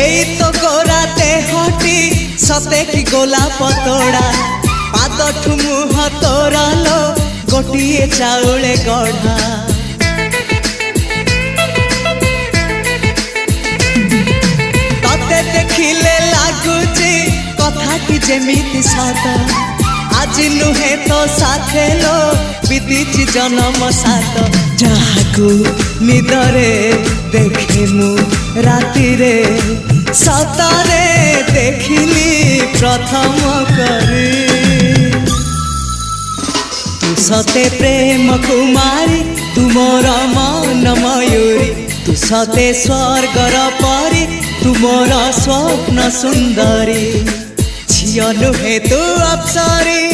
एई तो गोरा देहटी सते कि गोलाप तोड़ा पाद मुह तोरा लो गोटिए चाउले गढ़ा तते देखिले लागुची कथाटी जेमिति सत आज नुहे तो साथे लो बीतीची जन्म सात जहाकू निदरे देखे मु राति रे सतरे देखिली प्रथम करी तू सते प्रेम कुमारी तू मोर मन मयूरी तू सते स्वर्गर परी तू मोर स्वप्न सुंदरी झियो नुहे तू अप्सरी।